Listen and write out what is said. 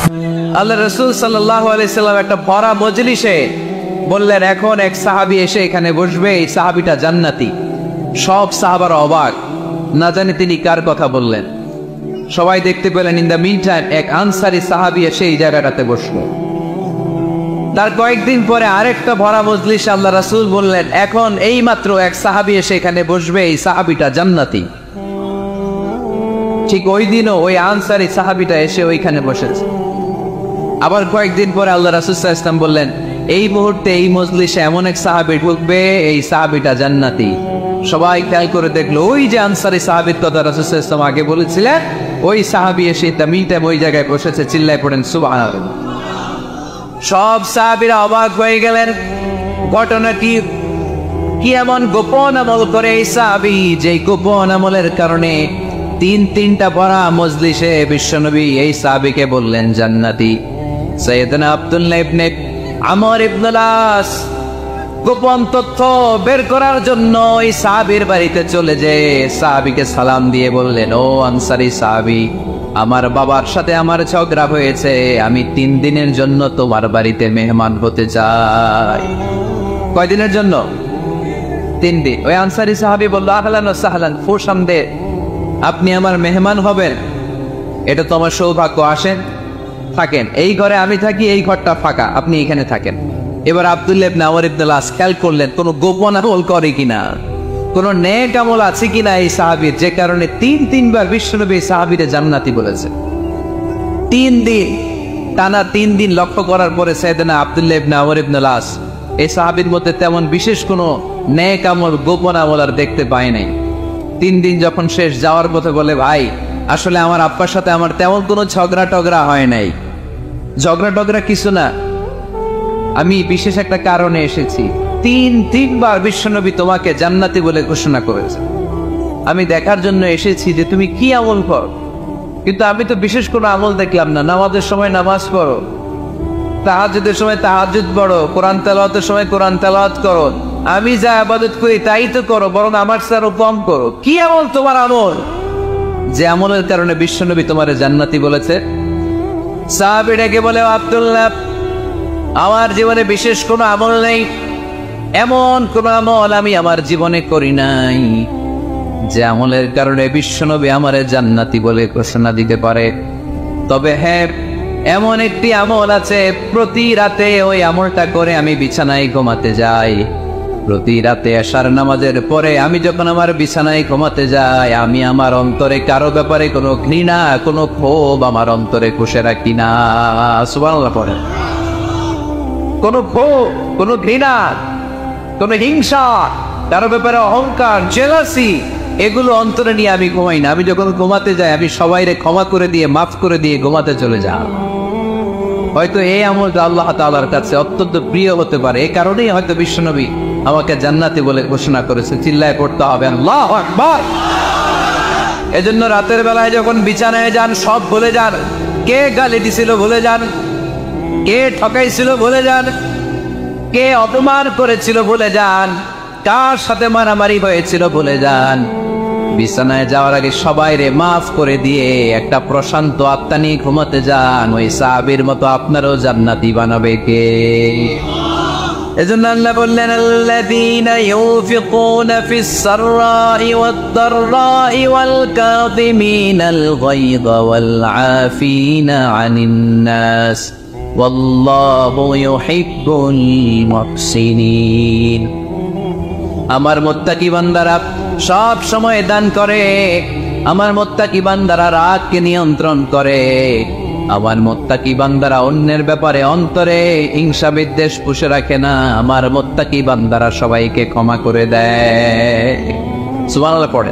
আল্লাহ রাসূল সাল্লাল্লাহু আলাইহি সাল্লাম একটা ভরা মজলিসে বললেন, এখন এক সাহাবী এসে এখানে বসবে, এই সাহাবীটা জান্নাতি। সব সাহাবারা অবাক, না জানি তিনি কার কথা বললেন। সবাই দেখতে পেলেন ইন দ্য মিন টাইম এক আনসারী সাহাবী এসে এই জায়গাটাতে বসলো। তার কয়েকদিন পরে আরেকটা ভরা মজলিস আল্লাহ রাসূল বললেন, এখন এই মাত্র এক সাহাবী এসে এখানে বসবে, এই সাহাবীটা জান্নাতি। ঠিক ওই দিনও ওই আনসারী সাহাবীটা এসে ওইখানে বসেছে। আবার কয়েকদিন পরে আল্লাহ রাসূল সাল্লাল্লাহু আলাইহি ওয়াসাল্লাম বললেন, এই মুহূর্তে এই মজলিসে এমন এক সাহাবী ঢুকবে, এই সাহাবীটা জান্নাতি। সবাই খেয়াল করে দেখলো, ওই যে আনসারী সাহাবীর কথা রাসূল সাল্লাল্লাহু আলাইহি ওয়াসাল্লাম আগে বলেছিলেন, ওই সাহাবী এসে তামিম ওই জায়গায় বসেছে। চিল্লায় পড়েন সুবহানাল্লাহ। সব সাহাবীরা অবাক হয়ে গেলেন, ঘটনাটি কি এমন গোপন আমল করে এই সাহাবী, যে গোপন আমলের কারণে তিনটা ভরা মজলিসে বিশ্বনবী এই সাহাবীকে বললেন জান্নাতি। সাইয়েদনা আব্দুল্লাহ ইবনে আমর ইবনুল আস গোপন তথ্য বের করার জন্য এই সাহাবীর বাড়িতে চলে যেয়ে সাহাবীকে সালাম দিয়ে বললেন, ও আনসারী সাহাবী, আমার বাবার সাথে আমার ঝগড়া হয়েছে, আমি 3 দিনের জন্য তোমার বাড়িতে মেহমান হতে চাই। কয়দিনের জন্য? 3 দিন। ওই আনসারী সাহাবী বলল, আহলান ওয়া সাহলান, খুশামদেদ, আপনি আমার মেহমান হবেন, এটা তো আমার সৌভাগ্য। আসেন, থাকেন, এই ঘরে আমি থাকি, এই ঘরটা ফাঁকা, আপনি এখানে থাকেন। এবার আব্দুল্লাহ ইবনে আমর ইবনুল আস খেয়াল করলেন কোন গোপন আমল করে কিনা, কোন নেক আমল আছে কিনা এই সাহাবীর, যে কারণে 3বার বিশ্বনবী এই সাহাবীরে জান্নাতি বলেছে। 3 দিন টানা 3 দিন লক্ষ্য করার পরে সাইয়েদনা আব্দুল্লাহ ইবনে আমর ইবনুল আস এই সাহাবীর মধ্যে তেমন বিশেষ কোনো নেক আমল, গোপন আমল আর দেখতে পায় নাই। 3 দিন যখন শেষ, যাওয়ার পথে বলে, ভাই আসলে আমার আব্বার সাথে আমার তেমন কোনো ঝগড়া টগড়া হয় নাই। ঝগড়া টগড়া কিছু না, আমি বিশেষ একটা কারণে এসেছি। 3বার বিশ্বনবী তোমাকে জান্নাতি বলে ঘোষণা করেছে। আমি দেখার জন্য এসেছি যে তুমি কি আমল করো, কিন্তু আমি তো বিশেষ কোনো আমল দেখলাম না। নামাজের সময় নামাজ পড়ো, তাহাজ্জুদের সময় তাহাজ্জুদ পড়ো, কোরআন তেলাওয়াতের সময় কোরআন তেলাওয়াত করো, আমি যা ইবাদত করি তাই তো করো, বরং আমার চেয়ে কম করো। কি আমল তোমার আমল, যে আমলের কারণে বিশ্বনবী তোমারে জান্নাতি বলেছে? সাহাবী ডেকে বলে, আব্দুল্লাহ, আমার জীবনে বিশেষ কোনো আমল নেই, এমন কোন আমল আমি আমার জীবনে করি নাই যে আমলের কারণে বিশ্বনবী আমারে জান্নাতি বলে ঘোষণা দিতে পারে। তবে হ্যাঁ, এমন একটি আমল আছে, প্রতি রাতে ওই আমলটা করে আমি বিছানায় ঘুমাতে যাই। প্রতি রাতে এশার নামাজের পরে আমি যখন আমার বিছানায় ঘুমাতে যাই, আমি আমার অন্তরে কারো ব্যাপারে কোনো ঘৃণা, কোনো ক্ষোভ আমার অন্তরে পুষে রাখি না। সুবহানাল্লাহ পড়ে। কোনো ক্ষোভ, কোনো ঘৃণা, কোনো হিংসা, কারো ব্যাপারে অহংকার, জেলাসি, এগুলো অন্তরে নিয়ে আমি ঘুমাই না। আমি যখন ঘুমাতে যাই, আমি সবাইরে ক্ষমা করে দিয়ে, মাফ করে দিয়ে ঘুমাতে চলে যাই। হয়তো এই আমলটা আল্লাহ তাআলার কাছে অত্যন্ত প্রিয় হতে পারে, এই কারণেই হয়তো বিশ্বনবী আমাকে জান্নাতি বলে ঘোষণা করেছে। চিল্লায় পড়তে হবে আল্লাহু আকবার। এজন্য রাতের বেলায় যখন বিছানায় যান, সব ভুলে যান। কে গালি দিছিল ভুলে যান, কে ঠকাইছিল ভুলে যান, কে অপমান করেছিল ভুলে যান, কার সাথে মারামারি হয়েছিল ভুলে যান। বিছানায় যাওয়ার আগে সবাইরে মাফ করে দিয়ে একটা প্রশান্ত আত্মা নিয়ে ঘুমাতে যান। ওই সাহাবীর মতো আপনারও জান্নাতি বানাবে কে? এজন্য আল্লাহ বললেন, আল্লাযীনা ইউনফিকুনা ফিস সাররাই ওয়াদ দাররাই ওয়াল কাযিমিনাল গায়যা ওয়াল আফিনা আনিন নাস ওয়াল্লাহু ইউহিব্বুল মুহসিনিন। আমার মুত্তাকি বান্দারা সব সময় দান করে, আমার মুত্তাকি বান্দারা রাগকে নিয়ন্ত্রণ করে, আমার মুত্তাকি বান্দারা অন্যের ব্যাপারে অন্তরে হিংসা বিদ্বেষ পুষে রাখে না, আমার মুত্তাকি বান্দারা সবাইকে ক্ষমা করে দেয়। সুবহানাল্লাহ পড়ে।